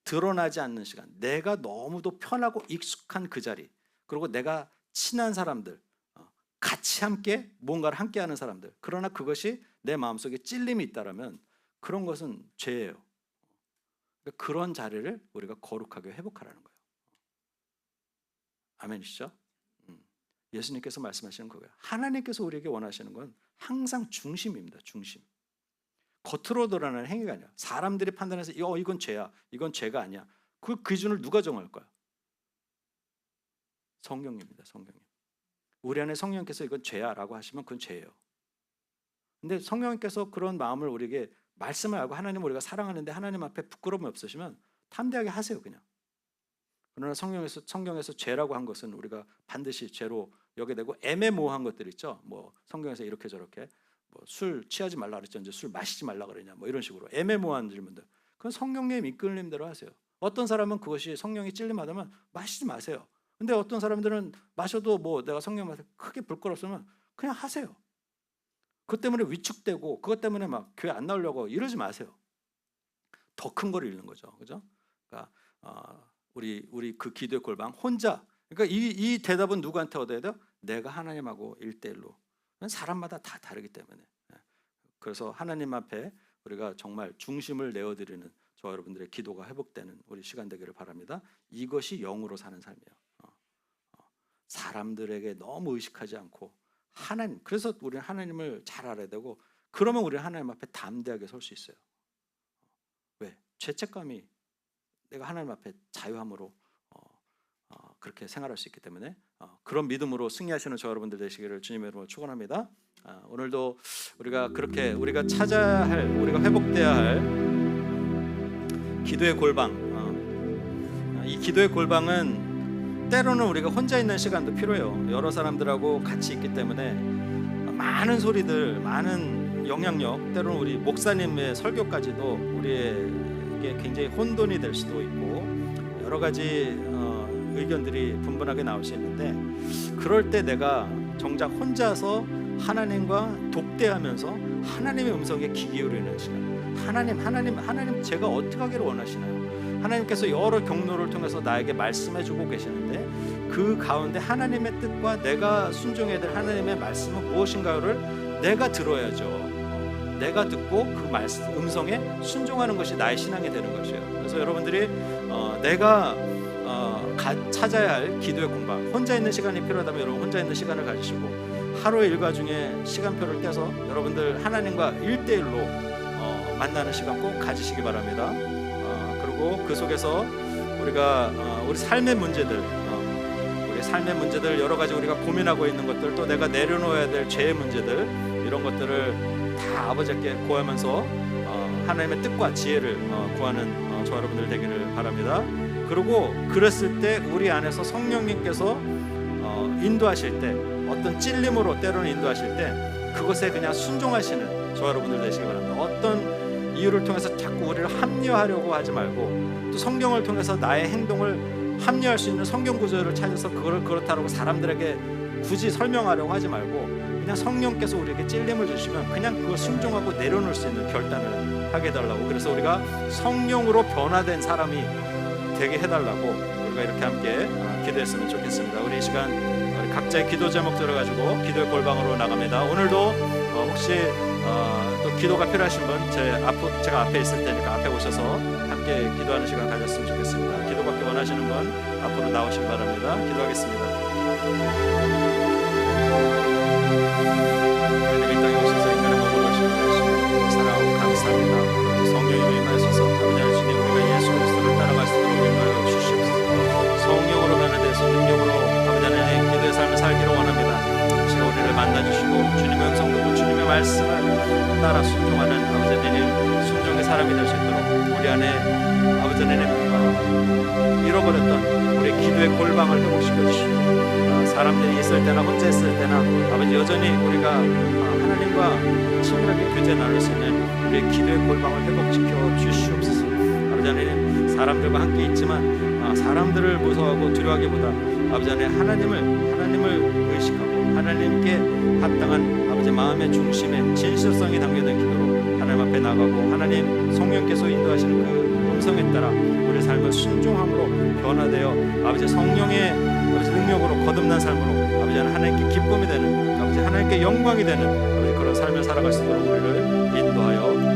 드러나지 않는 시간, 내가 너무도 편하고 익숙한 그 자리, 그리고 내가 친한 사람들, 같이 함께 뭔가를 함께하는 사람들, 그러나 그것이 내 마음속에 찔림이 있다라면 그런 것은 죄예요. 그러니까 그런 자리를 우리가 거룩하게 회복하라는 거예요. 아멘이시죠? 예수님께서 말씀하시는 거예요. 하나님께서 우리에게 원하시는 건 항상 중심입니다. 중심. 겉으로 드러나는 행위가 아니야. 사람들이 판단해서 이건 죄야, 이건 죄가 아니야. 그 기준을 누가 정할까요? 성령님입니다. 성령님. 우리 안에 성령께서 이건 죄야 라고 하시면 그건 죄예요. 근데 성령님께서 그런 마음을 우리에게 말씀을 알고 하나님을 우리가 사랑하는데 하나님 앞에 부끄러움이 없으시면 탐대하게 하세요. 그냥. 그러나 성경에서 죄라고 한 것은 우리가 반드시 죄로 여게 되고, 애매모호한 것들 있죠. 뭐 성경에서 이렇게 저렇게 뭐 술 취하지 말라 그랬죠. 이제 술 마시지 말라 그러냐, 뭐 이런 식으로 애매모호한 질문들. 그건 성령님 이끌림대로 하세요. 어떤 사람은 그것이 성령이 찔림하다면 마시지 마세요. 근데 어떤 사람들은 마셔도 뭐 내가 성령 마셔 크게 부끄럽으면 그냥 하세요. 그것 때문에 위축되고 그것 때문에 막 교회 안 나오려고 이러지 마세요. 더 큰 걸 잃는 거죠. 그죠? 그러니까 우리 그 기도의 골방 혼자. 그러니까 이 대답은 누구한테 얻어야 돼요? 내가 하나님하고 1대1로. 사람마다 다 다르기 때문에. 그래서 하나님 앞에 우리가 정말 중심을 내어드리는 저와 여러분들의 기도가 회복되는 우리 시간 되기를 바랍니다. 이것이 영으로 사는 삶이에요. 사람들에게 너무 의식하지 않고 하나님. 그래서 우리는 하나님을 잘 알아야 되고, 그러면 우리는 하나님 앞에 담대하게 설 수 있어요. 왜? 죄책감이 내가 하나님 앞에 자유함으로 그렇게 생활할 수 있기 때문에 그런 믿음으로 승리하시는 저 여러분들 되시기를 주님의 이름으로 축원합니다. 오늘도 우리가 찾아야 할, 우리가 회복돼야 할 기도의 골방. 이 기도의 골방은 때로는 우리가 혼자 있는 시간도 필요해요. 여러 사람들하고 같이 있기 때문에 많은 소리들, 많은 영향력, 때로는 우리 목사님의 설교까지도 우리에게 굉장히 혼돈이 될 수도 있고 여러 가지 의견들이 분분하게 나올 수 있는데, 그럴 때 내가 정작 혼자서 하나님과 독대하면서 하나님의 음성에 귀 기울이는 시간. 하나님 제가 어떻게 하기를 원하시나요? 하나님께서 여러 경로를 통해서 나에게 말씀해주고 계시는데 그 가운데 하나님의 뜻과 내가 순종해야 될 하나님의 말씀은 무엇인가를 내가 들어야죠. 내가 듣고 그 말씀 음성에 순종하는 것이 나의 신앙이 되는 것이에요. 그래서 여러분들이 내가 찾아야 할 기도의 공방, 혼자 있는 시간이 필요하다면 여러분 혼자 있는 시간을 가지시고 하루의 일과 중에 시간표를 떼서 여러분들 하나님과 1대1로 만나는 시간 꼭 가지시기 바랍니다. 그리고 그 속에서 우리 삶의 문제들, 여러 가지 우리가 고민하고 있는 것들, 또 내가 내려놓아야 될 죄의 문제들, 이런 것들을 다 아버지께 구하면서 하나님의 뜻과 지혜를 구하는 저 여러분들 되기를 바랍니다. 그리고 그랬을 때 우리 안에서 성령님께서 인도하실 때, 어떤 찔림으로 때로는 인도하실 때 그것에 그냥 순종하시는 저 여러분들 되시기 바랍니다. 어떤 이유를 통해서 자꾸 우리를 합리화하려고 하지 말고, 또 성경을 통해서 나의 행동을 합리화할 수 있는 성경 구절을 찾아서 그걸 그렇다고 사람들에게 굳이 설명하려고 하지 말고, 그냥 성령께서 우리에게 찔림을 주시면 그냥 그걸 순종하고 내려놓을 수 있는 결단을 하게 해달라고. 그래서 우리가 성령으로 변화된 사람이 되게 해달라고 우리가 이렇게 함께 기도했으면 좋겠습니다. 우리 이 시간 우리 각자의 기도 제목들을 가지고 기도의 골방으로 나갑니다. 오늘도 혹시 또 기도가 필요하신 분 제가 앞에 있을 테니까 앞에 오셔서 함께 기도하는 시간 가졌으면 좋겠습니다. 기도받기 원하시는 분 앞으로 나오시기 바랍니다. 기도하겠습니다. 하나님 이 땅에 오셔서 인간의 몸을 오시고 사랑하고 감사합니다. 성령님이 임하셔서 아버지 주님, 우리가 예수 그리스도를 따라갈 수 있도록 인도하여 주시옵소서. 성령으로 변화돼서 능력으로 아버지 하나님 기도의 삶을 살기를 원합니다. 지금 우리를 만나주시고 주님의 음성 듣고 주님의 말씀을 따라 순종하는 아버지 하나님 순종의 사람이 될 수 있도록 우리 안에 아버지 하나님 잃어버렸던 우리 기도의 골방을 회복시켜 주시고, 사람들이 있을 때나 혼자 있을 때나 아버지 여전히 우리가 하나님과 친밀하게 교제 나눌 수 있는 우리의 기도의 골방을 회복시켜 주시옵소서. 아버지 하나님, 사람들과 함께 있지만 사람들을 무서워하고 두려워하기보다 아버지 하나님 하나님을 의식하고 하나님께 합당한 아버지 아버지 마음의 중심에 진실성이 담겨진 기도로 하나님 앞에 나가고 하나님 성령께서 인도하시는 그 음성에 따라 우리 삶을 순종함으로 변화되어 아버지 성령의 아버지 능력으로 거듭난 삶으로 아버지 하나님께 기쁨이 되는 아버지 하나님께 영광이 되는 아버지 그런 삶을 살아갈 수 있도록 우리를 인도하여